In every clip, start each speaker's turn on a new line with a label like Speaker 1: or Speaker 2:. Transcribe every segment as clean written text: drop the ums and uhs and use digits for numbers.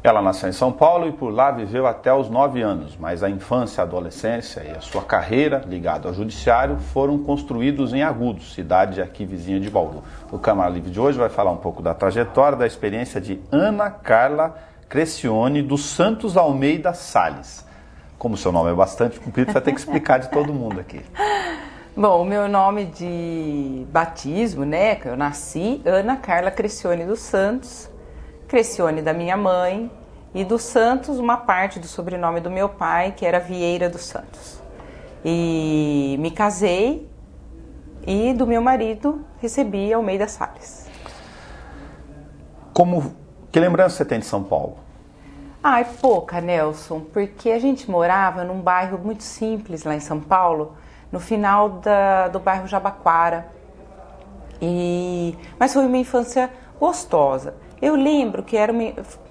Speaker 1: Ela nasceu em São Paulo e por lá viveu até os 9 anos, mas a infância, a adolescência e a sua carreira ligada ao judiciário foram construídos em Agudos, cidade aqui vizinha de Bauru. O Câmara Livre de hoje vai falar um pouco da trajetória, da experiência de Ana Carla Crescione dos Santos Almeida Salles. Como o seu nome é bastante comprido, vai ter que explicar de todo mundo aqui.
Speaker 2: Bom, o meu nome de batismo, né, que eu nasci, Ana Carla Crescione dos Santos, Crescione da minha mãe, e dos Santos, uma parte do sobrenome do meu pai, que era Vieira dos Santos. E me casei e do meu marido recebi Almeida Salles.
Speaker 1: Que lembrança você tem de São Paulo?
Speaker 2: Ai, pouca, Nelson, porque a gente morava num bairro muito simples lá em São Paulo, no final do bairro Jabaquara. Mas foi uma infância gostosa. Eu lembro que era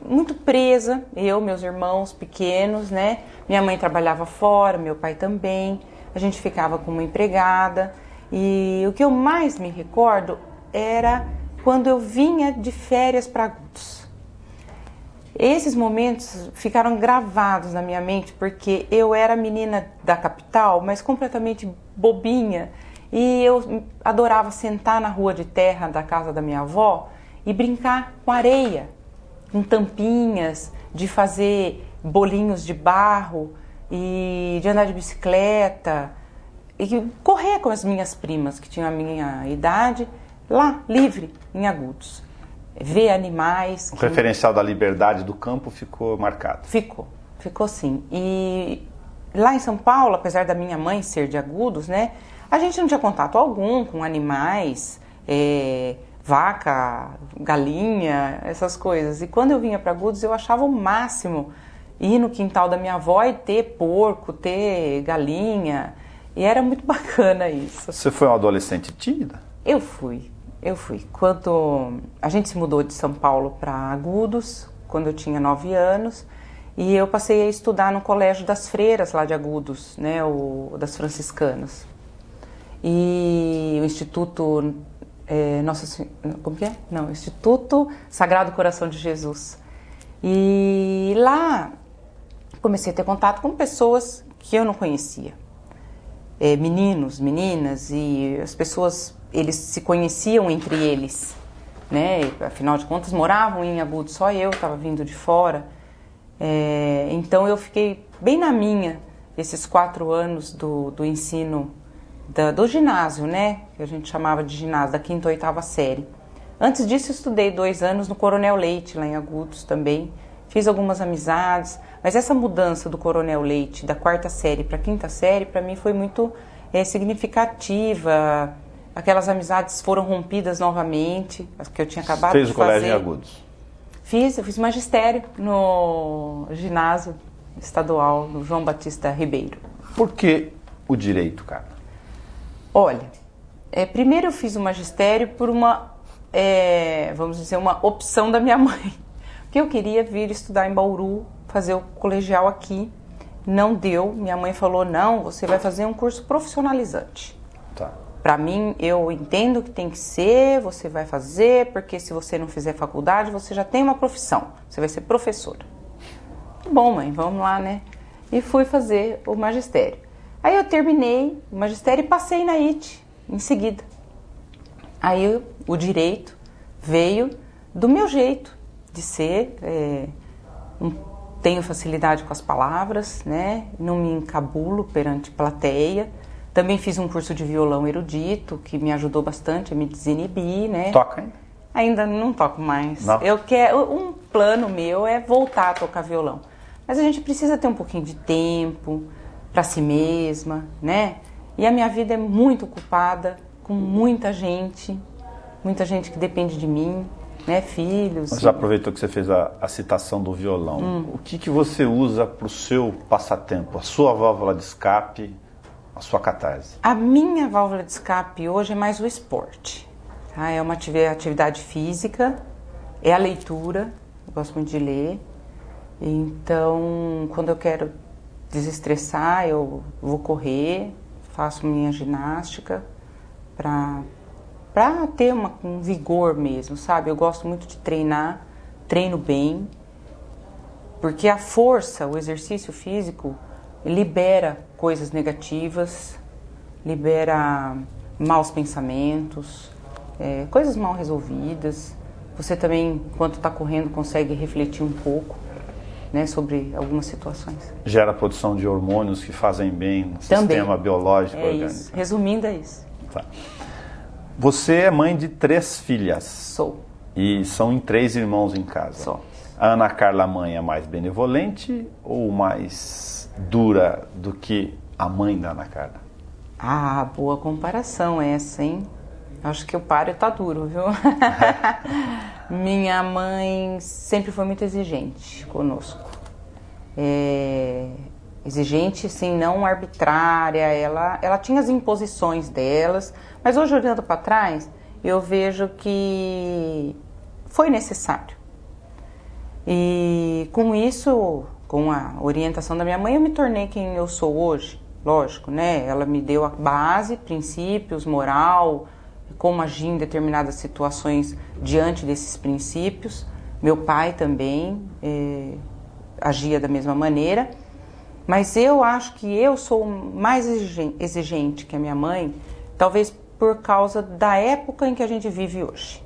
Speaker 2: muito presa, meus irmãos pequenos, né? Minha mãe trabalhava fora, meu pai também. A gente ficava com uma empregada. E o que eu mais me recordo era quando eu vinha de férias para Agudos. Esses momentos ficaram gravados na minha mente porque eu era menina da capital, mas completamente bobinha. E eu adorava sentar na rua de terra da casa da minha avó e brincar com areia, com tampinhas, de fazer bolinhos de barro e de andar de bicicleta e correr com as minhas primas que tinham a minha idade, lá, livre, em Agudos. Ver animais.
Speaker 1: O referencial da liberdade do campo ficou marcado.
Speaker 2: Ficou sim. E lá em São Paulo, apesar da minha mãe ser de Agudos, né, a gente não tinha contato algum com animais, vaca, galinha, essas coisas. E quando eu vinha para Agudos, eu achava o máximo ir no quintal da minha avó e ter porco, ter galinha. E era muito bacana isso.
Speaker 1: Você foi uma adolescente tímida?
Speaker 2: Eu fui. Quando a gente se mudou de São Paulo para Agudos, quando eu tinha 9 anos, e eu passei a estudar no Colégio das Freiras lá de Agudos, né, das franciscanas. E o Instituto Instituto Sagrado Coração de Jesus. E lá comecei a ter contato com pessoas que eu não conhecia. Meninos, meninas, e as pessoas, eles se conheciam entre eles, né? E, afinal de contas, moravam em Agudos, só eu estava vindo de fora. Então eu fiquei bem na minha, esses 4 anos do ensino do ginásio, né? Que a gente chamava de ginásio, da 5ª ou 8ª série. Antes disso, eu estudei 2 anos no Coronel Leite, lá em Agudos também. Fiz algumas amizades, mas essa mudança do Coronel Leite, da 4ª série para a 5ª série, para mim foi muito significativa. Aquelas amizades foram rompidas novamente, as que eu tinha acabado de fazer.
Speaker 1: Fez o colégio em Agudos?
Speaker 2: Eu fiz magistério no ginásio estadual, no João Batista Ribeiro.
Speaker 1: Por que o direito, cara?
Speaker 2: Olha, primeiro eu fiz o magistério por uma, vamos dizer, uma opção da minha mãe. Porque eu queria vir estudar em Bauru, fazer o colegial aqui. Não deu. Minha mãe falou, não, você vai fazer um curso profissionalizante.
Speaker 1: Tá.
Speaker 2: Para mim, eu entendo que tem que ser, você vai fazer, porque se você não fizer faculdade, você já tem uma profissão. Você vai ser professora. Bom, mãe, vamos lá, né? E fui fazer o magistério. Aí eu terminei o magistério e passei na IT em seguida. Aí o direito veio do meu jeito de ser, tenho facilidade com as palavras, né? Não me encabulo perante plateia. Também fiz um curso de violão erudito, que me ajudou bastante a me desinibir, né?
Speaker 1: Toca ainda?
Speaker 2: Ainda não toco mais.
Speaker 1: Não.
Speaker 2: Um plano meu é voltar a tocar violão. Mas a gente precisa ter um pouquinho de tempo para si mesma, né? E a minha vida é muito ocupada, com muita gente que depende de mim, né? Filhos.
Speaker 1: Você já aproveitou que você fez a citação do violão. O que você usa para o seu passatempo, a sua válvula de escape, a sua catarse?
Speaker 2: A minha válvula de escape hoje é mais o esporte. Tá? É uma atividade física, é a leitura, eu gosto muito de ler. Então, quando eu quero desestressar, eu vou correr, faço minha ginástica para ter um vigor mesmo, sabe? Eu gosto muito de treinar, treino bem Porque a força, o exercício físico, libera coisas negativas, libera maus pensamentos, coisas mal resolvidas. Você também, enquanto está correndo, consegue refletir um pouco, né, sobre algumas situações.
Speaker 1: Gera a produção de hormônios que fazem bem no
Speaker 2: Também.
Speaker 1: sistema biológico orgânico.
Speaker 2: Isso. Resumindo, é isso.
Speaker 1: Tá. Você é mãe de 3 filhas.
Speaker 2: Sou.
Speaker 1: E são em 3 irmãos em casa.
Speaker 2: Sou.
Speaker 1: A Ana Carla mãe é mais benevolente ou mais dura do que a mãe da Ana Carla?
Speaker 2: Ah, boa comparação essa, hein? Acho que o páreo tá duro, viu? Minha mãe sempre foi muito exigente conosco. Exigente, assim, não arbitrária. Ela tinha as imposições delas, mas hoje, olhando para trás, eu vejo que foi necessário. E com isso, com a orientação da minha mãe, eu me tornei quem eu sou hoje. Lógico, né? Ela me deu a base, princípios, moral, como agir em determinadas situações diante desses princípios. Meu pai também agia da mesma maneira. Mas eu acho que eu sou mais exigente que a minha mãe, talvez por causa da época em que a gente vive hoje.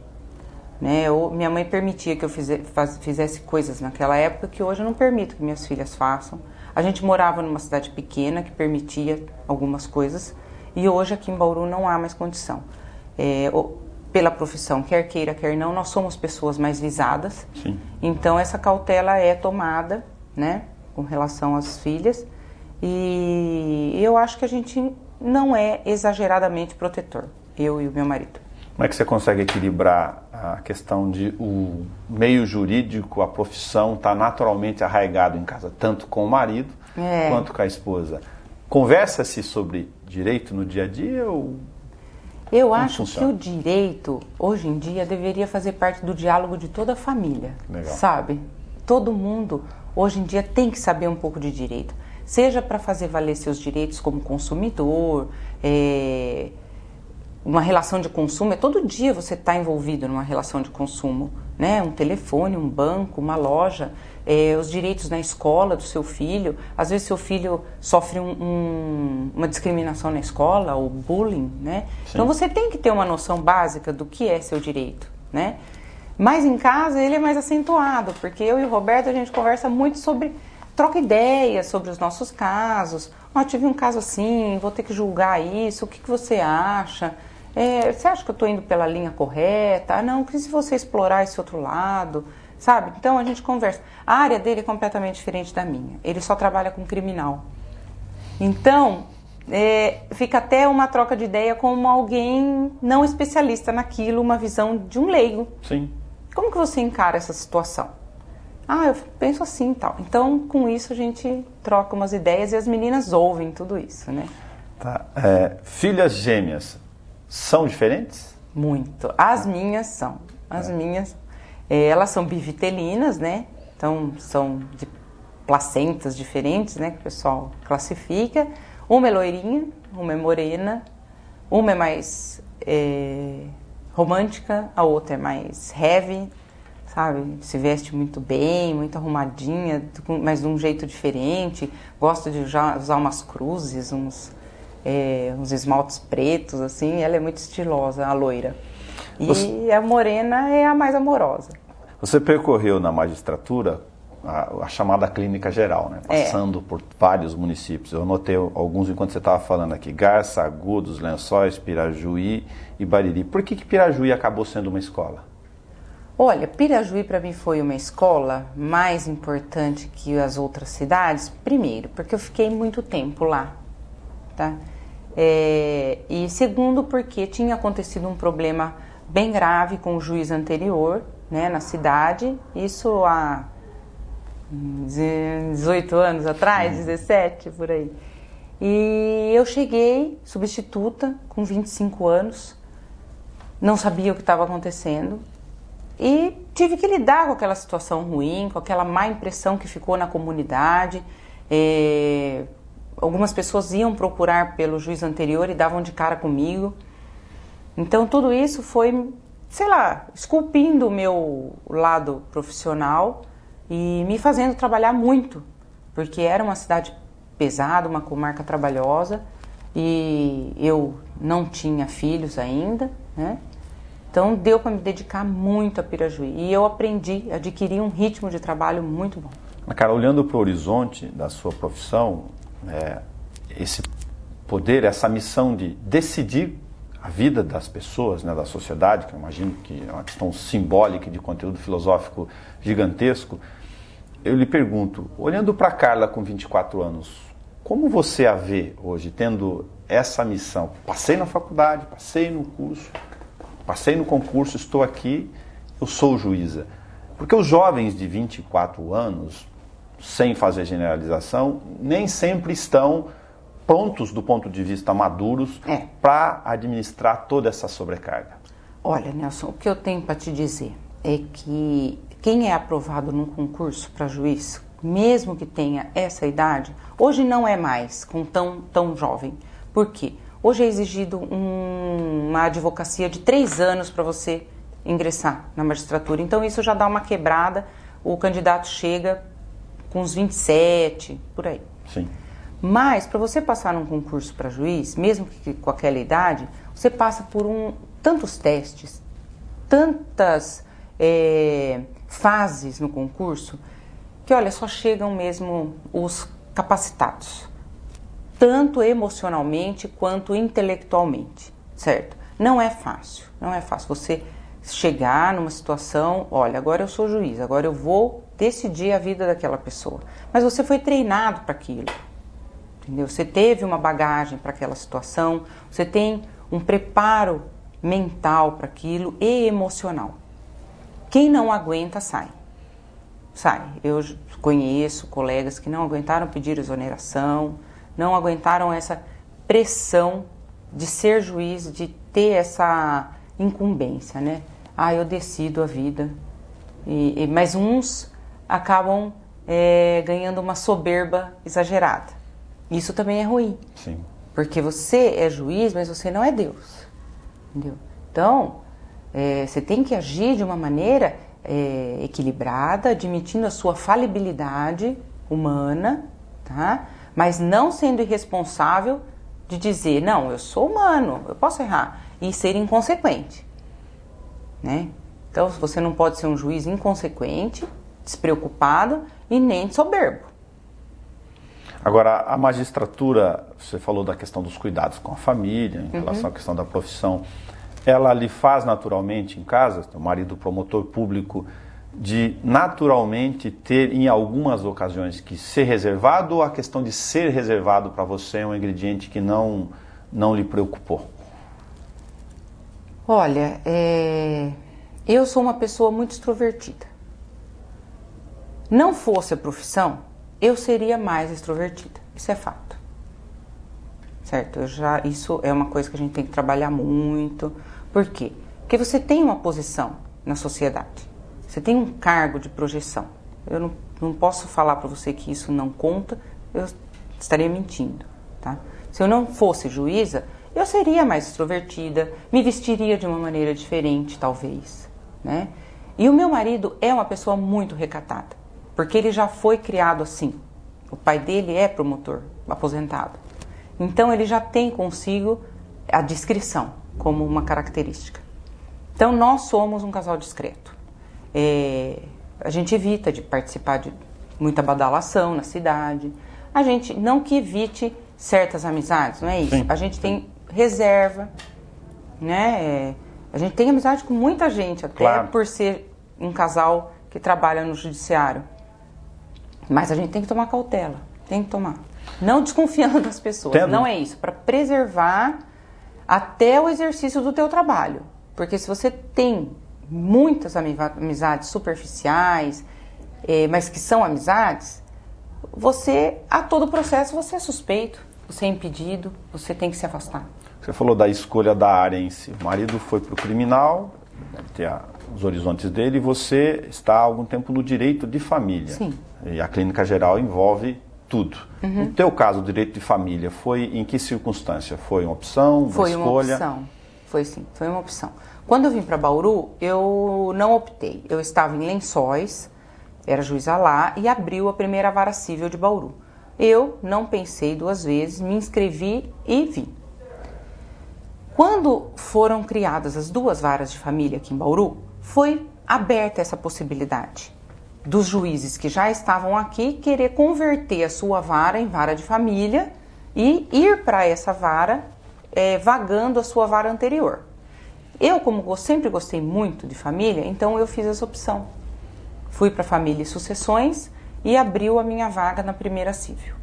Speaker 2: Né? Minha mãe permitia que eu fizesse coisas naquela época que hoje eu não permito que minhas filhas façam. A gente morava numa cidade pequena que permitia algumas coisas e hoje aqui em Bauru não há mais condição. Pela profissão, quer queira, quer não, nós somos pessoas mais visadas.
Speaker 1: Sim.
Speaker 2: Então essa cautela é tomada, né, com relação às filhas, e eu acho que a gente não é exageradamente protetor, eu e o meu marido.
Speaker 1: Como é que você consegue equilibrar a questão de o meio jurídico, a profissão, estar naturalmente arraigado em casa, tanto com o marido quanto com a esposa? Conversa-se sobre direito no dia a dia ou...
Speaker 2: Eu acho que o direito, hoje em dia, deveria fazer parte do diálogo de toda a família.
Speaker 1: Legal.
Speaker 2: Sabe? Todo mundo, hoje em dia, tem que saber um pouco de direito. Seja para fazer valer seus direitos como consumidor, uma relação de consumo, todo dia você está envolvido numa relação de consumo, né? Um telefone, um banco, uma loja, os direitos na escola do seu filho. Às vezes seu filho sofre uma discriminação na escola, ou bullying, né? Sim. Então você tem que ter uma noção básica do que é seu direito, né? Mas em casa ele é mais acentuado, porque eu e o Roberto a gente conversa muito troca ideias sobre os nossos casos. Tive um caso assim, vou ter que julgar isso, o que você acha? Você acha que eu estou indo pela linha correta? Não, que se você explorar esse outro lado, sabe? Então a gente conversa. A área dele é completamente diferente da minha. Ele só trabalha com criminal. Então, fica até uma troca de ideia como alguém não especialista naquilo, uma visão de um leigo.
Speaker 1: Sim.
Speaker 2: Como que você encara essa situação? Eu penso assim e tal. Então, com isso a gente troca umas ideias e as meninas ouvem tudo isso, né?
Speaker 1: Tá. Filhas gêmeas são diferentes?
Speaker 2: Muito. As minhas são. As minhas, elas são bivitelinas, né? Então, são de placentas diferentes, né? Que o pessoal classifica. Uma é loirinha, uma é morena, uma é mais romântica, a outra é mais heavy, sabe? Se veste muito bem, muito arrumadinha, mas de um jeito diferente. Gosta de usar umas cruzes, uns esmaltes pretos, assim. Ela é muito estilosa, a loira. E a morena é a mais amorosa.
Speaker 1: Você percorreu na magistratura a chamada clínica geral, né? Passando por vários municípios. Eu notei alguns enquanto você estava falando aqui. Garça, Agudos, Lençóis, Pirajuí e Bariri. Por que Pirajuí acabou sendo uma escola?
Speaker 2: Olha, Pirajuí para mim foi uma escola mais importante que as outras cidades. Primeiro, porque eu fiquei muito tempo lá, tá? E segundo, porque tinha acontecido um problema bem grave com o juiz anterior, né, na cidade. Isso há 18 anos atrás, 17, por aí. E eu cheguei substituta com 25 anos, não sabia o que estava acontecendo. E tive que lidar com aquela situação ruim, com aquela má impressão que ficou na comunidade. Algumas pessoas iam procurar pelo juiz anterior e davam de cara comigo. Então tudo isso foi, sei lá, esculpindo o meu lado profissional, e me fazendo trabalhar muito, porque era uma cidade pesada, uma comarca trabalhosa, e eu não tinha filhos ainda, né? Então deu para me dedicar muito a Pirajuí, e eu adquiri um ritmo de trabalho muito bom.
Speaker 1: Cara, olhando para o horizonte da sua profissão, esse poder, essa missão de decidir a vida das pessoas, né, da sociedade, que eu imagino que é uma questão simbólica de conteúdo filosófico gigantesco, eu lhe pergunto, olhando para a Carla com 24 anos, como você a vê hoje, tendo essa missão? Passei na faculdade, passei no curso, passei no concurso, estou aqui, eu sou juíza. Porque os jovens de 24 anos, sem fazer generalização, nem sempre estão prontos do ponto de vista maduros para administrar toda essa sobrecarga.
Speaker 2: Olha, Nelson, o que eu tenho para te dizer é que quem é aprovado num concurso para juiz, mesmo que tenha essa idade, hoje não é mais com tão jovem. Por quê? Hoje é exigido uma advocacia de 3 anos para você ingressar na magistratura. Então isso já dá uma quebrada, o candidato chega com uns 27, por aí.
Speaker 1: Sim.
Speaker 2: Mas para você passar num concurso para juiz, mesmo que com aquela idade, você passa por tantos testes, tantas fases no concurso, que olha, só chegam mesmo os capacitados, tanto emocionalmente quanto intelectualmente, certo? Não é fácil você chegar numa situação, olha, agora eu sou juiz, agora eu vou decidir a vida daquela pessoa. Mas você foi treinado para aquilo, entendeu? Você teve uma bagagem para aquela situação, você tem um preparo mental para aquilo e emocional. Quem não aguenta, sai. Eu conheço colegas que não aguentaram pedir exoneração, não aguentaram essa pressão de ser juiz, de ter essa incumbência, né? Eu decido a vida. Mas uns acabam ganhando uma soberba exagerada. Isso também é ruim.
Speaker 1: Sim.
Speaker 2: Porque você é juiz, mas você não é Deus. Entendeu? Então, você tem que agir de uma maneira equilibrada, admitindo a sua falibilidade humana, tá? Mas não sendo irresponsável de dizer, não, eu sou humano, eu posso errar, e ser inconsequente, né? Então, você não pode ser um juiz inconsequente, despreocupado e nem soberbo.
Speaker 1: Agora, a magistratura, você falou da questão dos cuidados com a família, em relação à questão da profissão, ela lhe faz naturalmente em casa, o marido promotor público, de naturalmente ter em algumas ocasiões que ser reservado, ou a questão de ser reservado para você é um ingrediente que não lhe preocupou?
Speaker 2: Olha, eu sou uma pessoa muito extrovertida. Não fosse a profissão, eu seria mais extrovertida. Isso é fato. Certo? Isso é uma coisa que a gente tem que trabalhar muito. Por quê? Porque você tem uma posição na sociedade. Você tem um cargo de projeção. Eu não posso falar para você que isso não conta, eu estaria mentindo, tá? Se eu não fosse juíza, eu seria mais extrovertida, me vestiria de uma maneira diferente, talvez, né? E o meu marido é uma pessoa muito recatada, porque ele já foi criado assim. O pai dele é promotor, aposentado. Então ele já tem consigo a discrição como uma característica. Então nós somos um casal discreto. A gente evita de participar de muita badalação na cidade. A gente não que evite certas amizades, não é isso?
Speaker 1: Sim.
Speaker 2: A gente tem reserva, né? A gente tem amizade com muita gente, até
Speaker 1: claro,
Speaker 2: por ser um casal que trabalha no judiciário. Mas a gente tem que tomar cautela, tem que tomar. Não desconfiando das pessoas, não é isso. Para preservar até o exercício do teu trabalho. Porque se você tem muitas amizades superficiais, mas que são amizades, a todo processo você é suspeito, você é impedido, você tem que se afastar.
Speaker 1: Você falou da escolha da área em si. O marido foi para o criminal, deve ter os horizontes dele, e você está há algum tempo no direito de família.
Speaker 2: Sim.
Speaker 1: E a clínica geral envolve tudo. No teu caso, o direito de família, foi em que circunstância? Foi uma opção, uma escolha?
Speaker 2: Foi uma opção, foi uma opção. Quando eu vim para Bauru, eu não optei. Eu estava em Lençóis, era juíza lá e abriu a primeira vara civil de Bauru. Eu não pensei duas vezes, me inscrevi e vim. Quando foram criadas as duas varas de família aqui em Bauru, foi aberta essa possibilidade dos juízes que já estavam aqui querer converter a sua vara em vara de família e ir para essa vara vagando a sua vara anterior. Eu, como sempre gostei muito de família, então eu fiz essa opção. Fui para Família e Sucessões e abriu a minha vaga na primeira civil.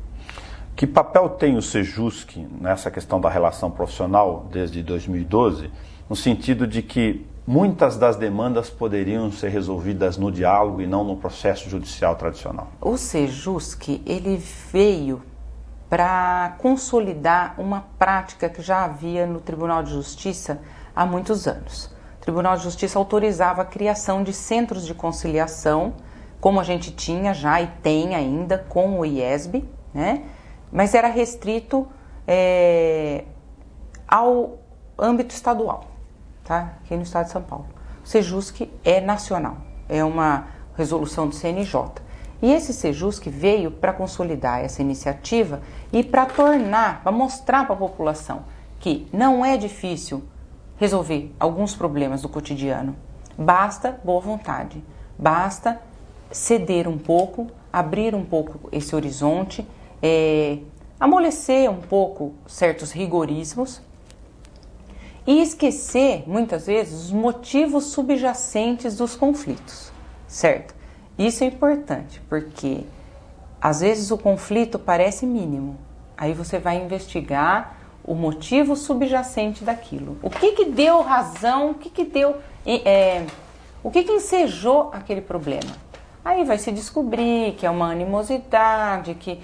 Speaker 1: Que papel tem o Sejusc nessa questão da relação profissional desde 2012, no sentido de que muitas das demandas poderiam ser resolvidas no diálogo e não no processo judicial tradicional?
Speaker 2: O Sejusc, ele veio para consolidar uma prática que já havia no Tribunal de Justiça há muitos anos. O Tribunal de Justiça autorizava a criação de centros de conciliação, como a gente tinha já e tem ainda com o IESB, né? Mas era restrito ao âmbito estadual, tá? Aqui no estado de São Paulo. O Sejusc é nacional, é uma resolução do CNJ. E esse Sejusc veio para consolidar essa iniciativa e para tornar, para mostrar para a população que não é difícil resolver alguns problemas do cotidiano. Basta boa vontade, basta ceder um pouco, abrir um pouco esse horizonte, amolecer um pouco certos rigorismos e esquecer, muitas vezes, os motivos subjacentes dos conflitos, certo? Isso é importante, porque às vezes o conflito parece mínimo, aí você vai investigar o motivo subjacente daquilo. O que deu razão, o que ensejou aquele problema? Aí vai se descobrir que é uma animosidade, que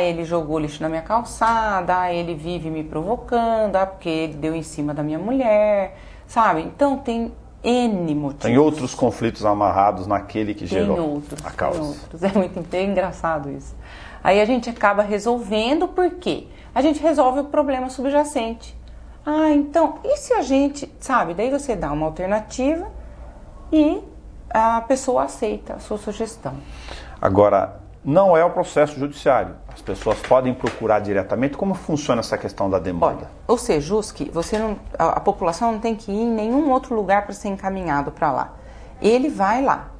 Speaker 2: ele jogou lixo na minha calçada, ele vive me provocando, porque ele deu em cima da minha mulher, sabe? Então tem N motivos.
Speaker 1: Tem outros conflitos amarrados naquele que gerou a causa.
Speaker 2: Tem outros. É muito engraçado isso. Aí a gente acaba resolvendo, por quê? A gente resolve o problema subjacente. Então, e se a gente, sabe? Daí você dá uma alternativa e a pessoa aceita a sua sugestão.
Speaker 1: Agora, não é o processo judiciário. As pessoas podem procurar diretamente. Como funciona essa questão da demanda?
Speaker 2: Olha, o Sejusc, a população não tem que ir em nenhum outro lugar para ser encaminhado para lá. Ele vai lá.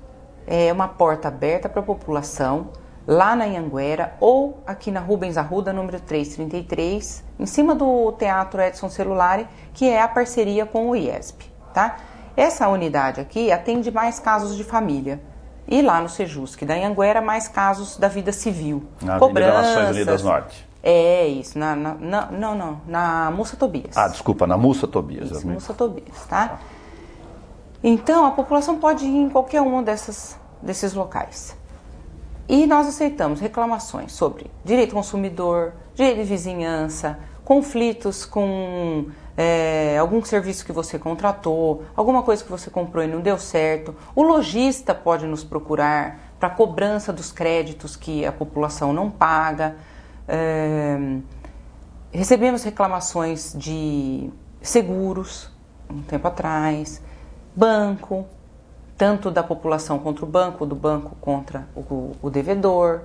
Speaker 2: É uma porta aberta para a população, lá na Anhanguera ou aqui na Rubens Arruda, número 333, em cima do Teatro Edson Celulari, que é a parceria com o IESP, tá? Essa unidade aqui atende mais casos de família. E lá no Sejusc da Anhanguera, mais casos da vida civil.
Speaker 1: Na Avenida Nações Unidas Norte.
Speaker 2: É isso, na Mussa Tobias.
Speaker 1: Desculpa, na Mussa Tobias.
Speaker 2: Isso, Mussa Tobias, tá? Então, a população pode ir em qualquer um desses locais. E nós aceitamos reclamações sobre direito do consumidor, direito de vizinhança, conflitos com algum serviço que você contratou, alguma coisa que você comprou e não deu certo. O lojista pode nos procurar para cobrança dos créditos que a população não paga. Recebemos reclamações de seguros, um tempo atrás, banco, tanto da população contra o banco, do banco contra o devedor.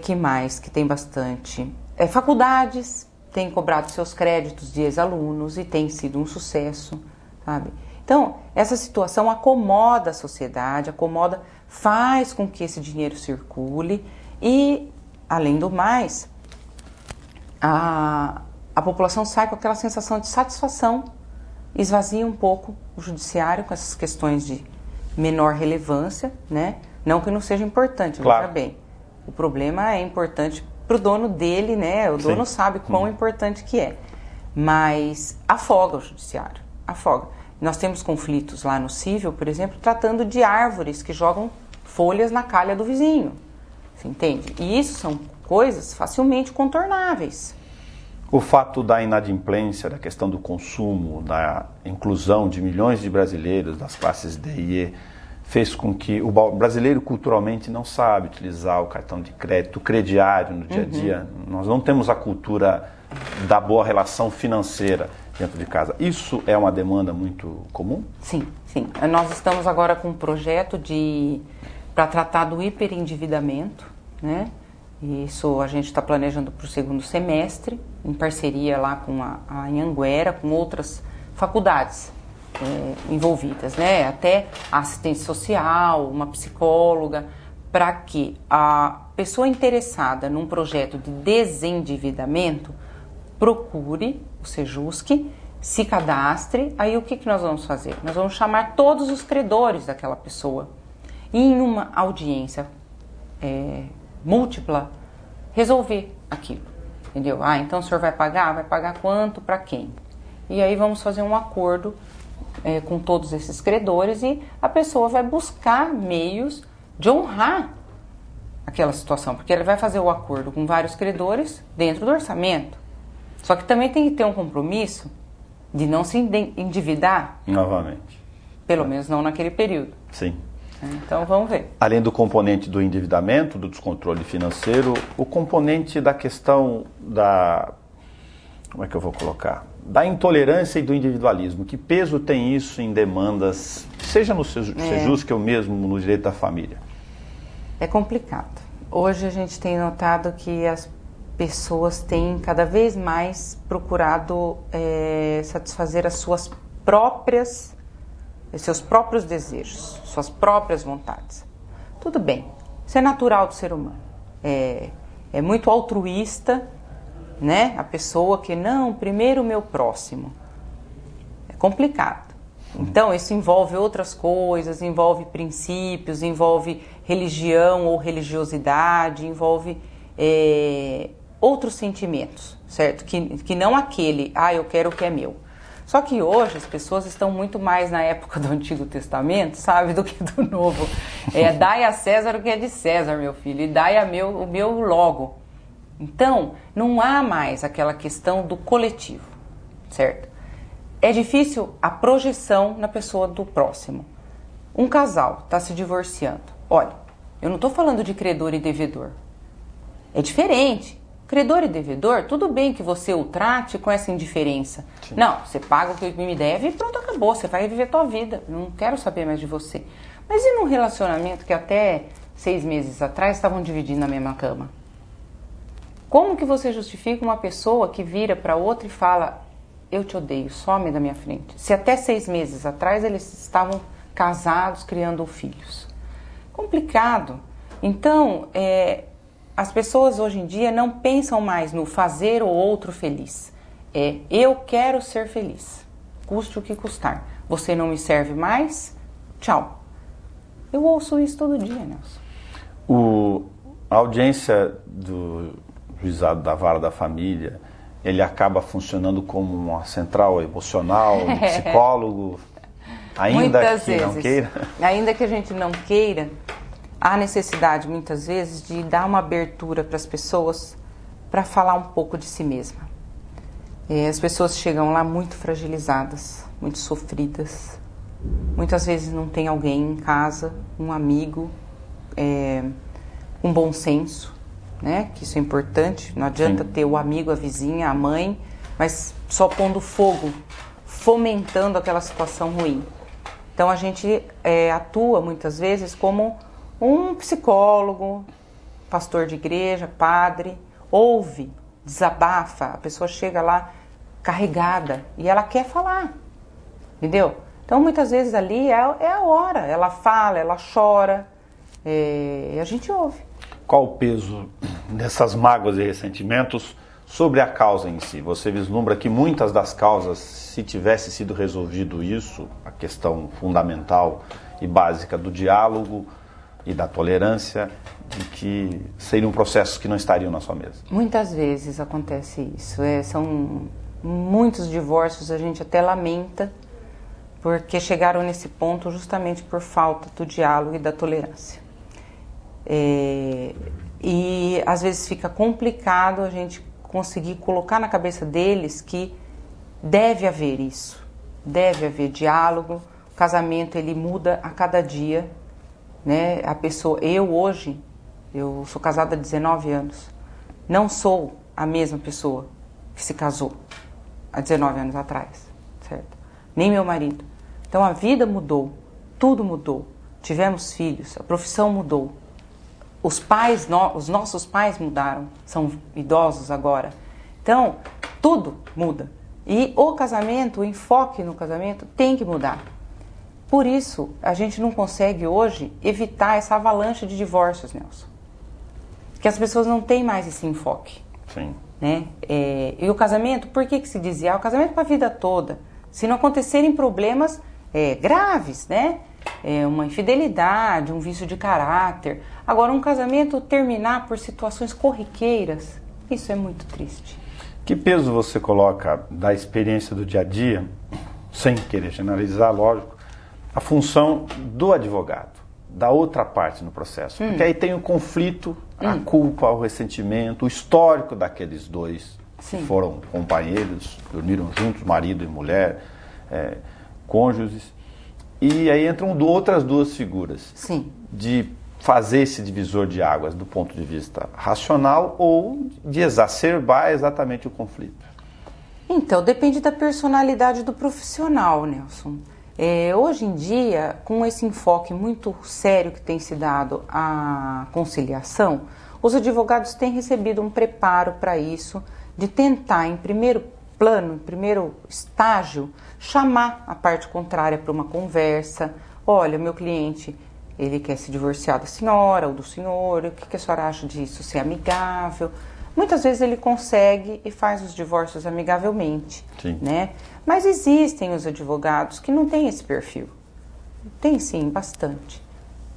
Speaker 2: Que mais? Que tem bastante. Faculdades têm cobrado seus créditos de ex-alunos e tem sido um sucesso, sabe? Então, essa situação acomoda a sociedade, faz com que esse dinheiro circule e, além do mais, a população sai com aquela sensação de satisfação, esvazia um pouco o judiciário com essas questões de menor relevância, né? Não que não seja importante,
Speaker 1: claro.
Speaker 2: Veja bem, o problema é importante para o dono dele, né? O dono sabe quão importante que é, mas afoga o judiciário, afoga. Nós temos conflitos lá no cível, por exemplo, tratando de árvores que jogam folhas na calha do vizinho, você entende? E isso são coisas facilmente contornáveis.
Speaker 1: O fato da inadimplência, da questão do consumo, da inclusão de milhões de brasileiros das classes D e E, fez com que o brasileiro culturalmente não sabe utilizar o cartão de crédito, o crediário no dia a dia. Nós não temos a cultura da boa relação financeira dentro de casa. Isso é uma demanda muito comum?
Speaker 2: Sim, sim. Nós estamos agora com um projeto de para tratar do hiperendividamento, né? Isso a gente está planejando para o segundo semestre, em parceria lá com a Anhanguera, com outras faculdades envolvidas, né? Até a assistente social, uma psicóloga, para que a pessoa interessada num projeto de desendividamento procure o Sejusc, se cadastre. Aí o que nós vamos fazer? Nós vamos chamar todos os credores daquela pessoa e em uma audiência múltipla resolver aquilo, entendeu? Então o senhor vai pagar quanto, para quem? E aí vamos fazer um acordo com todos esses credores e a pessoa vai buscar meios de honrar aquela situação, porque ele vai fazer o acordo com vários credores dentro do orçamento. Só que também tem que ter um compromisso de não se endividar
Speaker 1: novamente.
Speaker 2: Pelo menos não naquele período.
Speaker 1: Sim.
Speaker 2: Então vamos ver.
Speaker 1: Além do componente do endividamento, do descontrole financeiro, o componente da questão da... Como é que eu vou colocar? Da intolerância e do individualismo. Que peso tem isso em demandas, seja no Sejusc ou mesmo no direito da família?
Speaker 2: É complicado. Hoje a gente tem notado que as pessoas têm cada vez mais procurado satisfazer seus próprios desejos, suas próprias vontades. Tudo bem, isso é natural do ser humano. É muito altruísta, né? A pessoa que, não, primeiro o meu próximo. É complicado. Então, isso envolve outras coisas, envolve princípios, envolve religião ou religiosidade, envolve outros sentimentos, certo? Que não aquele, eu quero o que é meu. Só que hoje as pessoas estão muito mais na época do Antigo Testamento, sabe, do que do Novo. Dai a César o que é de César, meu filho, e dai o meu logo. Então, não há mais aquela questão do coletivo, certo? É difícil a projeção na pessoa do próximo. Um casal está se divorciando. Olha, eu não estou falando de credor e devedor. É diferente. Credor e devedor, tudo bem que você o trate com essa indiferença. Sim. Não, você paga o que me deve e pronto, acabou. Você vai viver a tua vida. Não quero saber mais de você. Mas e num relacionamento que até 6 meses atrás estavam dividindo a mesma cama? Como que você justifica uma pessoa que vira para outra e fala, eu te odeio, some da minha frente? Se até 6 meses atrás eles estavam casados, criando filhos. Complicado. Então, as pessoas hoje em dia não pensam mais no fazer o outro feliz. Eu quero ser feliz, custe o que custar. Você não me serve mais? Tchau. Eu ouço isso todo dia, Nelson.
Speaker 1: A audiência do juizado da vara da família, ele acaba funcionando como uma central emocional, de psicólogo, ainda
Speaker 2: muitas
Speaker 1: que
Speaker 2: vezes,
Speaker 1: não queira?
Speaker 2: Ainda que a gente não queira, há necessidade muitas vezes de dar uma abertura para as pessoas para falar um pouco de si mesma. As pessoas chegam lá muito fragilizadas, muito sofridas. Muitas vezes não tem alguém em casa, um amigo, um bom senso, né? Que isso é importante. Não adianta ter o amigo, a vizinha, a mãe, mas só pondo fogo, fomentando aquela situação ruim. Então a gente atua muitas vezes como um psicólogo, pastor de igreja, padre, ouve, desabafa, a pessoa chega lá carregada e ela quer falar, entendeu? Então muitas vezes ali é a hora, ela fala, ela chora, e a gente ouve.
Speaker 1: Qual o peso dessas mágoas e ressentimentos sobre a causa em si? Você vislumbra que muitas das causas, se tivesse sido resolvido isso, a questão fundamental e básica do diálogo e da tolerância, de que seriam processos que não estariam na sua mesa?
Speaker 2: Muitas vezes acontece isso. São muitos divórcios, a gente até lamenta, porque chegaram nesse ponto justamente por falta do diálogo e da tolerância. E às vezes fica complicado a gente conseguir colocar na cabeça deles que deve haver isso, deve haver diálogo. O casamento ele muda a cada dia, né? A pessoa, eu sou casada há 19 anos, não sou a mesma pessoa que se casou há 19 anos atrás, certo? Nem meu marido. Então a vida mudou, tudo mudou. tivemos filhos, a profissão mudou. Os pais, os nossos pais mudaram, são idosos agora. Então, tudo muda. E o casamento, o enfoque no casamento tem que mudar. Por isso, a gente não consegue hoje evitar essa avalanche de divórcios, Nelson. Porque as pessoas não têm mais esse enfoque.
Speaker 1: Sim.
Speaker 2: Né? E o casamento, por que se dizia? O casamento é para a vida toda. Se não acontecerem problemas graves, né? Uma infidelidade, um vício de caráter. Agora, um casamento terminar por situações corriqueiras, isso é muito triste.
Speaker 1: Que peso você coloca da experiência do dia a dia, sem querer generalizar, lógico, a função do advogado, da outra parte no processo? Porque aí tem o conflito, a culpa, o ressentimento, o histórico daqueles dois que foram companheiros, dormiram juntos, marido e mulher, cônjuges. E aí entram outras duas figuras.
Speaker 2: Sim.
Speaker 1: De fazer esse divisor de águas do ponto de vista racional ou de exacerbar exatamente o conflito.
Speaker 2: Então, depende da personalidade do profissional, Nelson. Hoje em dia, com esse enfoque muito sério que tem se dado à conciliação, os advogados têm recebido um preparo para isso, de tentar, em primeiro plano, em primeiro estágio, chamar a parte contrária para uma conversa. Olha, meu cliente, ele quer se divorciar da senhora ou do senhor, o que a senhora acha disso? Ser amigável? Muitas vezes ele consegue e faz os divórcios amigavelmente, né? Mas existem os advogados que não têm esse perfil. Tem sim, bastante.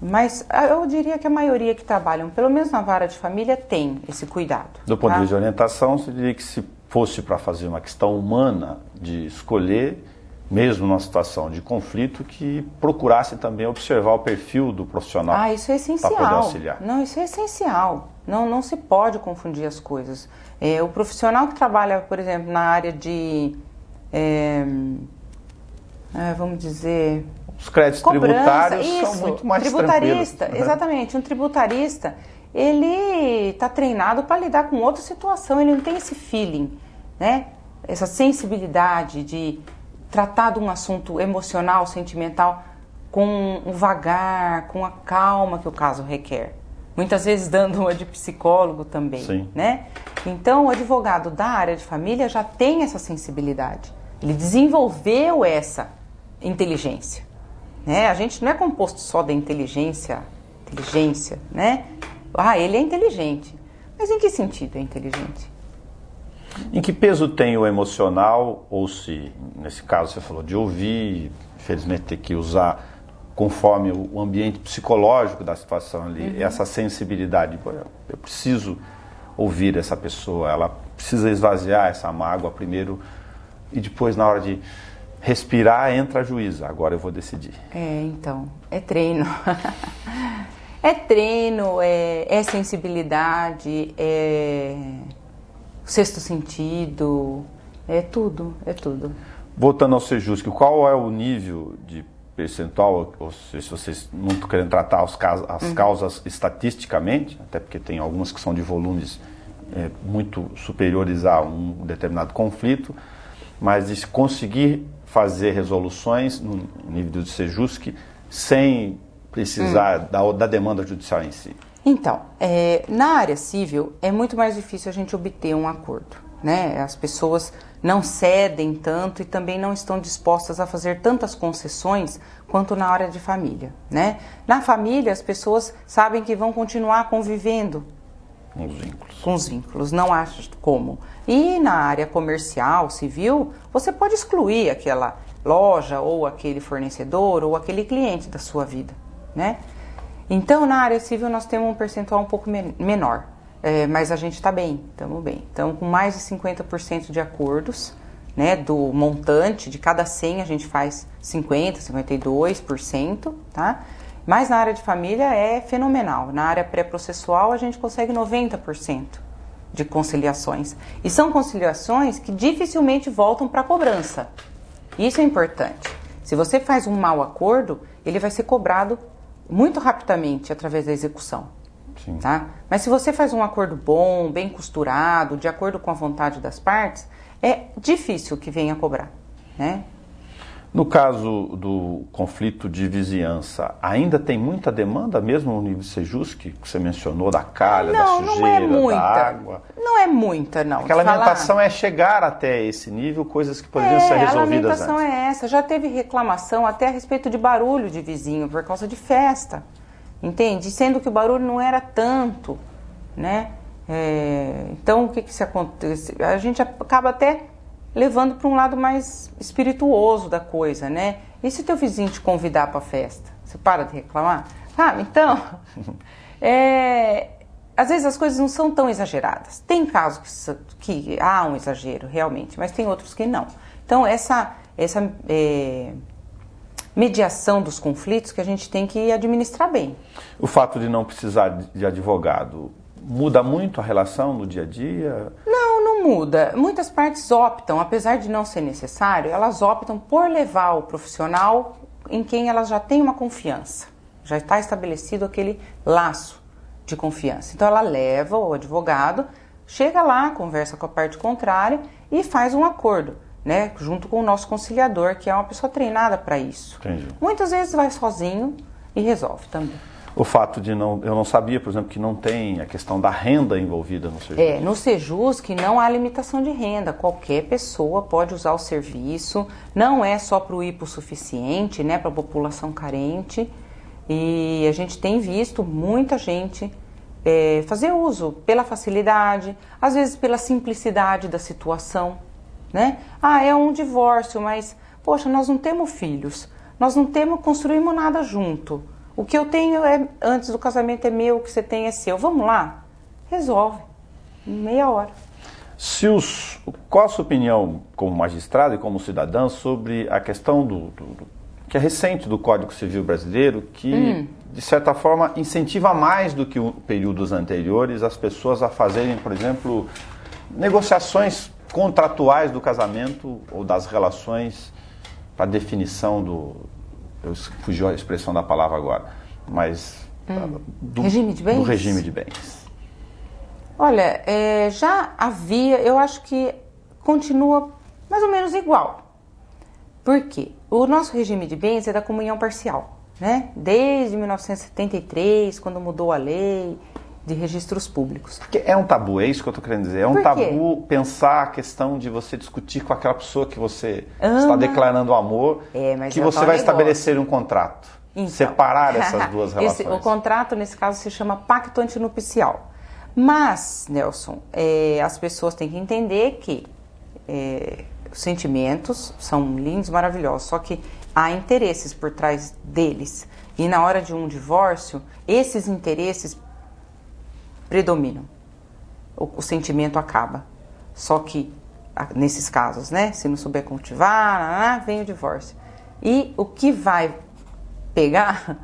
Speaker 2: Mas eu diria que a maioria que trabalham, pelo menos na vara de família, tem esse cuidado.
Speaker 1: Do ponto de vista de orientação, você diria que se fosse para fazer uma questão humana de escolher, mesmo numa situação de conflito, que procurasse também observar o perfil do profissional.
Speaker 2: Isso é essencial.
Speaker 1: Para poder auxiliar.
Speaker 2: Não, isso é essencial. Não se pode confundir as coisas. O profissional que trabalha, por exemplo, na área de, vamos dizer...
Speaker 1: Os créditos tributários são muito mais
Speaker 2: tributarista,
Speaker 1: tranquilos.
Speaker 2: Exatamente. Um tributarista, ele está treinado para lidar com outra situação, ele não tem esse feeling, né? Essa sensibilidade de tratar de um assunto emocional, sentimental, com o vagar, com a calma que o caso requer. Muitas vezes dando uma de psicólogo também, né? Então, o advogado da área de família já tem essa sensibilidade. Ele desenvolveu essa inteligência, né? A gente não é composto só da inteligência, né? Ele é inteligente. Mas em que sentido é inteligente?
Speaker 1: Em que peso tem o emocional, ou se, nesse caso você falou de ouvir, infelizmente ter que usar conforme o ambiente psicológico da situação ali, essa sensibilidade, eu preciso ouvir essa pessoa, ela precisa esvaziar essa mágoa primeiro e depois na hora de respirar entra a juíza, agora eu vou decidir.
Speaker 2: Então, é treino. É treino, é sensibilidade, é sexto sentido, é tudo.
Speaker 1: Voltando ao Sejusc, qual é o nível de percentual, ou se vocês não estão querendo tratar as causas estatisticamente, até porque tem algumas que são de volumes muito superiores a um determinado conflito, mas de conseguir fazer resoluções no nível do Sejusc sem precisar da demanda judicial em si?
Speaker 2: Então, na área civil é muito mais difícil a gente obter um acordo, né? As pessoas não cedem tanto e também não estão dispostas a fazer tantas concessões quanto na área de família, né? Na família as pessoas sabem que vão continuar convivendo com os vínculos, não acham como. E na área comercial, civil, você pode excluir aquela loja ou aquele fornecedor ou aquele cliente da sua vida, né? Então, na área civil, nós temos um percentual um pouco menor, mas a gente está bem, estamos bem. Então, com mais de 50% de acordos, né, do montante, de cada 100 a gente faz 50%, 52%, tá? Mas na área de família é fenomenal. Na área pré-processual, a gente consegue 90% de conciliações. E são conciliações que dificilmente voltam para a cobrança. Isso é importante. Se você faz um mau acordo, ele vai ser cobrado muito rapidamente através da execução. Tá? Mas se você faz um acordo bom, bem costurado, de acordo com a vontade das partes, é difícil que venha a cobrar, né?
Speaker 1: No caso do conflito de vizinhança, ainda tem muita demanda, mesmo no nível Sejusc, que você mencionou, da calha, da sujeira, da água?
Speaker 2: Não é muita, não.
Speaker 1: Aquela lamentação é chegar até esse nível, coisas que poderiam ser resolvidas antes.
Speaker 2: A lamentação é essa. Já teve reclamação até a respeito de barulho de vizinho, por causa de festa, entende? Sendo que o barulho não era tanto, né? Então, o que se acontece? A gente acaba até levando para um lado mais espirituoso da coisa, né? E se teu vizinho te convidar para a festa? Você para de reclamar? Então, às vezes as coisas não são tão exageradas. Tem casos que há um exagero, realmente, mas tem outros que não. Então, essa mediação dos conflitos que a gente tem que administrar bem.
Speaker 1: O fato de não precisar de advogado muda muito a relação no dia a dia?
Speaker 2: Não muda. Muitas partes optam, apesar de não ser necessário, elas optam por levar o profissional em quem elas já têm uma confiança. Já está estabelecido aquele laço de confiança. Então ela leva o advogado, chega lá, conversa com a parte contrária e faz um acordo, né, junto com o nosso conciliador, que é uma pessoa treinada para isso.
Speaker 1: Entendi.
Speaker 2: Muitas vezes vai sozinho e resolve também.
Speaker 1: O fato de eu não sabia, por exemplo, que não tem a questão da renda envolvida no Sejusc.
Speaker 2: No Sejusc não há limitação de renda, qualquer pessoa pode usar o serviço, não é só para o hipossuficiente, né, para a população carente, e a gente tem visto muita gente fazer uso pela facilidade, às vezes pela simplicidade da situação, né? É um divórcio, mas, poxa, nós não temos filhos, nós não construímos nada junto. O que eu tenho antes do casamento é meu, o que você tem é seu. Vamos lá? Resolve. Em meia hora.
Speaker 1: Qual a sua opinião como magistrado e como cidadã sobre a questão que é recente do Código Civil Brasileiro, que, de certa forma, incentiva mais do que períodos anteriores as pessoas a fazerem, por exemplo, negociações contratuais do casamento ou das relações para definição eu fugiu a expressão da palavra agora, mas
Speaker 2: regime de bens?
Speaker 1: Do regime de bens.
Speaker 2: Olha, já havia, eu acho que continua mais ou menos igual. Por quê? O nosso regime de bens é da comunhão parcial, né? Desde 1973, quando mudou a lei de registros públicos.
Speaker 1: Porque é um tabu, é isso que eu estou querendo dizer. É um tabu pensar a questão de você discutir com aquela pessoa que você está declarando amor, que você vai estabelecer um contrato. Então, separar essas duas relações.
Speaker 2: O contrato, nesse caso, se chama pacto antinupcial. Mas, Nelson, as pessoas têm que entender que os sentimentos são lindos, maravilhosos, só que há interesses por trás deles. E na hora de um divórcio, esses interesses predominam. O sentimento acaba. Só que, nesses casos, né, se não souber cultivar, vem o divórcio. E o que vai pegar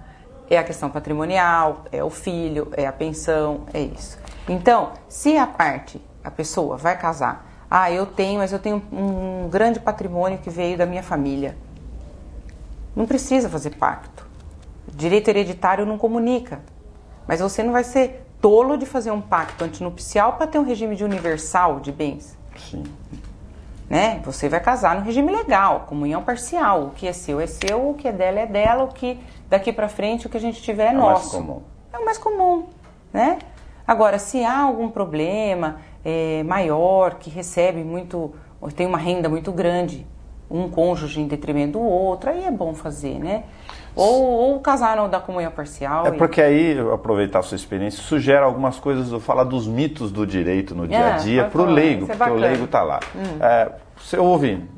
Speaker 2: é a questão patrimonial, é o filho, é a pensão, é isso. Então, se a pessoa vai casar, mas eu tenho um grande patrimônio que veio da minha família. Não precisa fazer pacto. Direito hereditário não comunica. Mas você não vai ser tolo de fazer um pacto antinupcial para ter um regime de universal de bens.
Speaker 1: Sim.
Speaker 2: Né? Você vai casar no regime legal, comunhão parcial. O que é seu, o que é dela, o que daqui para frente, o que a gente tiver é nosso.
Speaker 1: É o mais comum.
Speaker 2: É o mais comum, né? Agora, se há algum problema maior, que recebe tem uma renda muito grande, um cônjuge em detrimento do outro, aí é bom fazer, né? Ou casar da comunhão parcial.
Speaker 1: Porque aí, aproveitar a sua experiência, sugere algumas coisas, eu falar dos mitos do direito no dia a dia, para o leigo, porque o leigo está lá. Você ouve,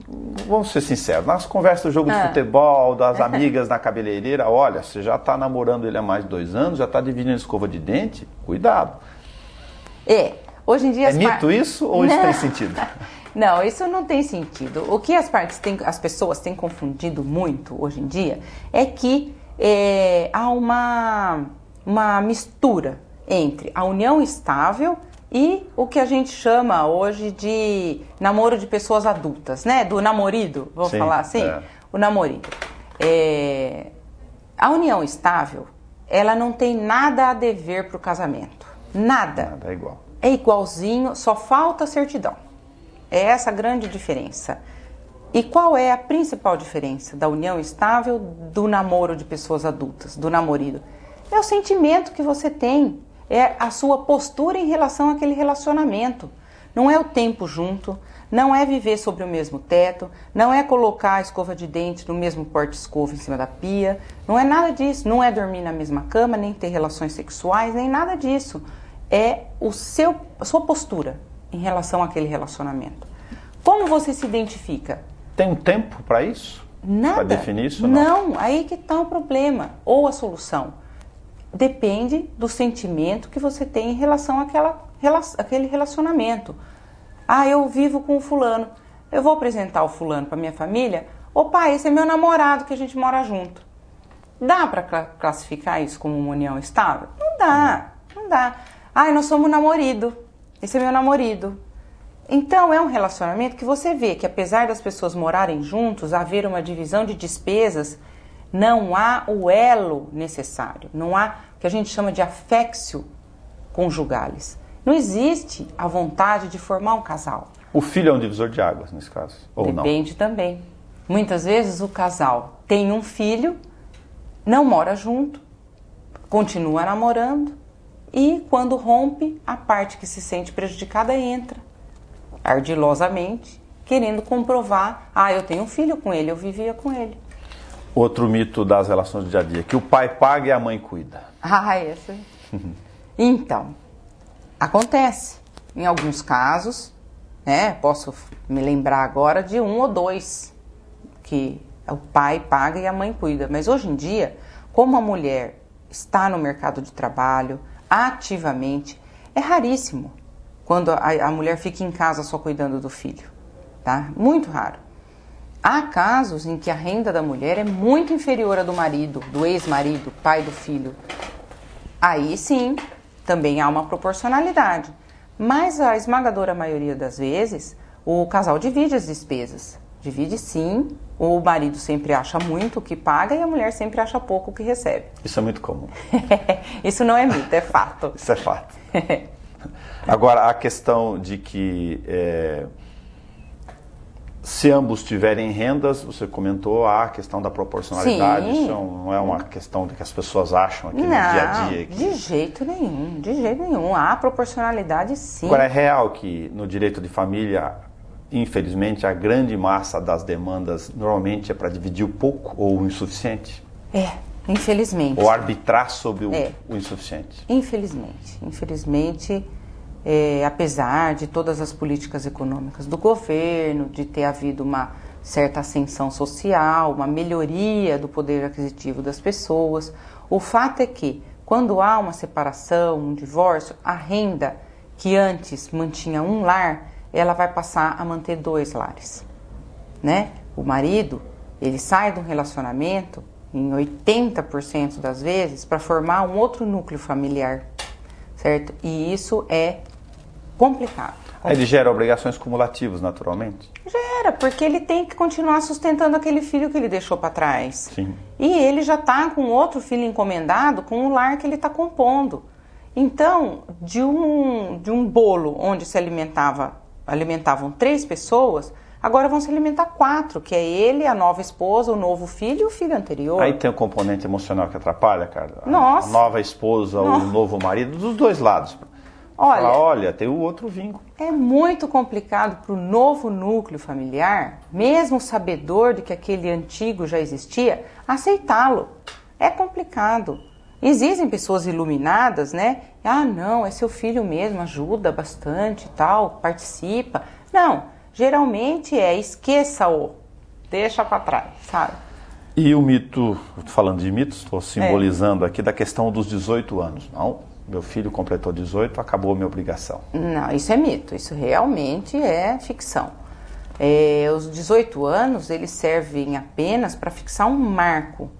Speaker 1: vamos ser sinceros, nas conversas do jogo de futebol, das amigas na cabeleireira, olha, você já está namorando ele há mais de 2 anos, já está dividindo escova de dente, cuidado.
Speaker 2: Hoje em dia...
Speaker 1: mito isso ou isso tem sentido?
Speaker 2: Não, isso não tem sentido. O que as pessoas têm confundido muito hoje em dia é que há uma mistura entre a união estável e o que a gente chama hoje de namoro de pessoas adultas, né? Do namorido, vamos falar assim? O namorido. A união estável, ela não tem nada a dever para o casamento. Nada.
Speaker 1: Nada é igual.
Speaker 2: É igualzinho, só falta certidão. É essa a grande diferença. E qual é a principal diferença da união estável do namoro de pessoas adultas, do namorido? É o sentimento que você tem, é a sua postura em relação àquele relacionamento. Não é o tempo junto, não é viver sobre o mesmo teto, não é colocar a escova de dente no mesmo porta-escova em cima da pia, não é nada disso, não é dormir na mesma cama, nem ter relações sexuais, nem nada disso. É a sua postura em relação àquele relacionamento. Como você se identifica?
Speaker 1: Tem um tempo para isso?
Speaker 2: Nada.
Speaker 1: Para definir isso?
Speaker 2: Não, aí que está o problema, ou a solução. Depende do sentimento que você tem em relação àquele relacionamento. Ah, eu vivo com o fulano. Eu vou apresentar o fulano para minha família. Opa, esse é meu namorado que a gente mora junto. Dá para classificar isso como uma união estável? Não dá, não dá. Ah, nós somos namorido. Esse é meu namorido. Então é um relacionamento que você vê que apesar das pessoas morarem juntos, haver uma divisão de despesas, não há o elo necessário. Não há o que a gente chama de affectio conjugalis. Não existe a vontade de formar um casal.
Speaker 1: O filho é um divisor de águas nesse caso? Ou não?
Speaker 2: Depende também. Muitas vezes o casal tem um filho, não mora junto, continua namorando e quando rompe, a parte que se sente prejudicada entra, ardilosamente, querendo comprovar, eu tenho um filho com ele, eu vivia com ele.
Speaker 1: Outro mito das relações do dia a dia, que o pai paga e a mãe cuida.
Speaker 2: Essa. Então, acontece em alguns casos, né? Posso me lembrar agora de 1 ou 2 que o pai paga e a mãe cuida. Mas hoje em dia, como a mulher está no mercado de trabalho ativamente, é raríssimo quando a mulher fica em casa só cuidando do filho, tá? Muito raro. Há casos em que a renda da mulher é muito inferior à do marido, do ex-marido, pai do filho. Aí sim, também há uma proporcionalidade. Mas a esmagadora maioria das vezes, o casal divide as despesas. Divide sim, o marido sempre acha muito o que paga e a mulher sempre acha pouco o que recebe.
Speaker 1: Isso é muito comum.
Speaker 2: Isso não é mito, é fato.
Speaker 1: Isso é fato. Agora, a questão de que se ambos tiverem rendas, você comentou a questão da proporcionalidade. Sim. Isso não é uma questão de que as pessoas acham aqui no dia a dia.
Speaker 2: De jeito nenhum, de jeito nenhum. Há proporcionalidade sim.
Speaker 1: Agora, é real que no direito de família, infelizmente, a grande massa das demandas normalmente é para dividir o pouco ou o insuficiente?
Speaker 2: Infelizmente.
Speaker 1: Ou arbitrar sobre o insuficiente?
Speaker 2: Infelizmente, apesar de todas as políticas econômicas do governo, de ter havido uma certa ascensão social, uma melhoria do poder aquisitivo das pessoas, o fato é que, quando há uma separação, um divórcio, a renda que antes mantinha um lar, ela vai passar a manter 2 lares, né? O marido, ele sai de um relacionamento, em 80% das vezes, para formar um outro núcleo familiar, certo? E isso é complicado.
Speaker 1: Ele gera obrigações cumulativas, naturalmente?
Speaker 2: Gera, porque ele tem que continuar sustentando aquele filho que ele deixou para trás.
Speaker 1: Sim.
Speaker 2: E ele já está com outro filho encomendado com o lar que ele está compondo. Então, de um bolo onde se alimentavam 3 pessoas, agora vão se alimentar 4, que é ele, a nova esposa, o novo filho e o filho anterior.
Speaker 1: Aí tem um componente emocional que atrapalha, cara?
Speaker 2: Nossa.
Speaker 1: A nova esposa, o novo marido, dos 2 lados. Olha, tem o outro vínculo.
Speaker 2: É muito complicado para o novo núcleo familiar, mesmo sabedor de que aquele antigo já existia, aceitá-lo. É complicado. Existem pessoas iluminadas, né? Não, é seu filho mesmo, ajuda bastante e tal, participa. Não, geralmente esqueça-o, deixa para trás, sabe?
Speaker 1: E o mito, falando de mitos, estou simbolizando aqui da questão dos 18 anos, não? Meu filho completou 18, acabou a minha obrigação. Não,
Speaker 2: isso é mito, isso realmente é ficção. Os 18 anos, eles servem apenas para fixar um marco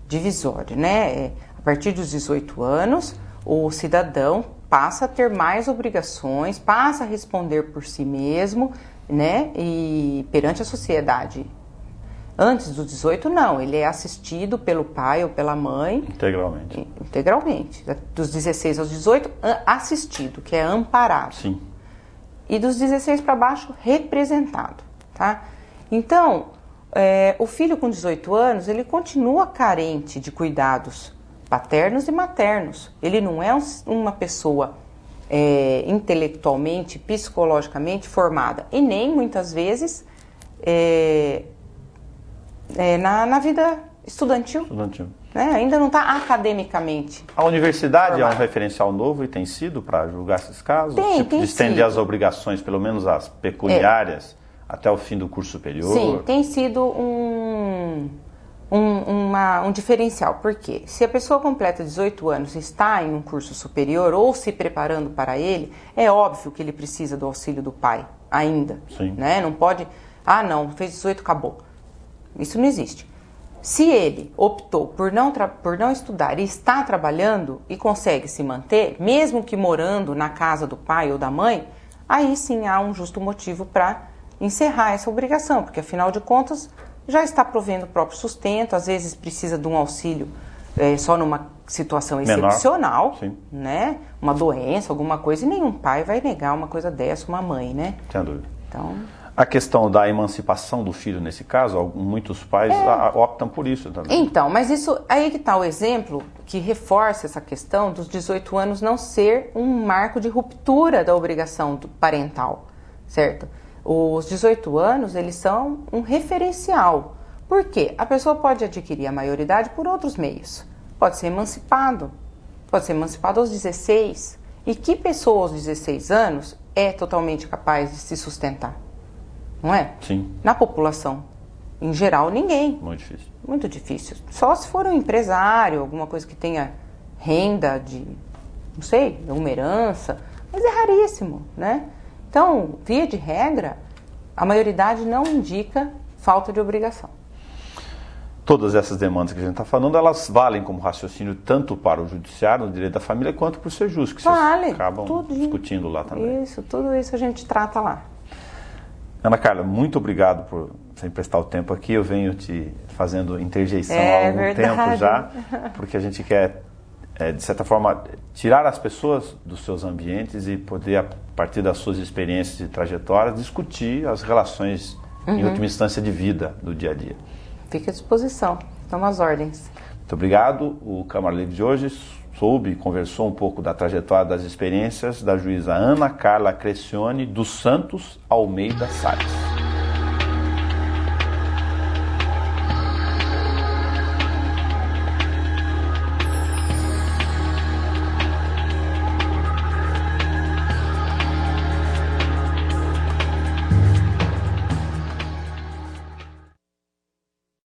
Speaker 2: divisório, né? A partir dos 18 anos, o cidadão passa a ter mais obrigações, passa a responder por si mesmo, né? E perante a sociedade. Antes dos 18, não. Ele é assistido pelo pai ou pela mãe.
Speaker 1: Integralmente.
Speaker 2: Integralmente. Dos 16 aos 18, assistido, que é amparado.
Speaker 1: Sim.
Speaker 2: E dos 16 para baixo, representado, tá? Então, o filho com 18 anos, ele continua carente de cuidados paternos e maternos. Ele não é uma pessoa intelectualmente, psicologicamente formada e nem, muitas vezes, na vida estudantil. Né? Ainda não está academicamente.
Speaker 1: A universidade
Speaker 2: formada.
Speaker 1: É um referencial novo e tem sido para julgar esses casos?
Speaker 2: Tem
Speaker 1: estender
Speaker 2: sido.
Speaker 1: As obrigações, pelo menos as pecuniárias, até o fim do curso superior?
Speaker 2: Sim, tem sido um diferencial. Por quê? Se a pessoa completa 18 anos e está em um curso superior ou se preparando para ele, é óbvio que ele precisa do auxílio do pai ainda.
Speaker 1: Sim.
Speaker 2: Né? Não pode, não, fez 18, acabou. Isso não existe. Se ele optou por não estudar e está trabalhando e consegue se manter, mesmo que morando na casa do pai ou da mãe, aí sim há um justo motivo para encerrar essa obrigação, porque afinal de contas já está provendo o próprio sustento, às vezes precisa de um auxílio só numa situação excepcional, né? Uma doença, alguma coisa, e nenhum pai vai negar uma coisa dessa, uma mãe, né?
Speaker 1: Sem dúvida.
Speaker 2: Então...
Speaker 1: A questão da emancipação do filho nesse caso, muitos pais optam por isso também.
Speaker 2: Então, mas isso aí que está o exemplo que reforça essa questão dos 18 anos não ser um marco de ruptura da obrigação parental, certo? Os 18 anos, eles são um referencial. Por quê? A pessoa pode adquirir a maioridade por outros meios. Pode ser emancipado aos 16. E que pessoa aos 16 anos é totalmente capaz de se sustentar? Não é?
Speaker 1: Sim.
Speaker 2: Na população, em geral, ninguém.
Speaker 1: Muito difícil.
Speaker 2: Muito difícil. Só se for um empresário, alguma coisa que tenha renda de, não sei, uma herança, mas é raríssimo, né? Então, via de regra, a maioridade não indica falta de obrigação.
Speaker 1: Todas essas demandas que a gente está falando, elas valem como raciocínio tanto para o judiciário, no direito da família, quanto para o SEJUS, que
Speaker 2: vale,
Speaker 1: vocês acabam
Speaker 2: tudo
Speaker 1: discutindo lá também.
Speaker 2: Isso, tudo isso a gente trata lá.
Speaker 1: Ana Carla, muito obrigado por você emprestar o tempo aqui. Eu venho te fazendo interjeição há algum tempo já, porque a gente quer, de certa forma, tirar as pessoas dos seus ambientes e poder, a partir das suas experiências e trajetórias, discutir as relações, em última instância, de vida do dia a dia.
Speaker 2: Fica à disposição. Estamos às ordens.
Speaker 1: Muito obrigado. O Câmara Livre de hoje conversou um pouco da trajetória, das experiências da juíza Ana Carla Crescione dos Santos Almeida Salles.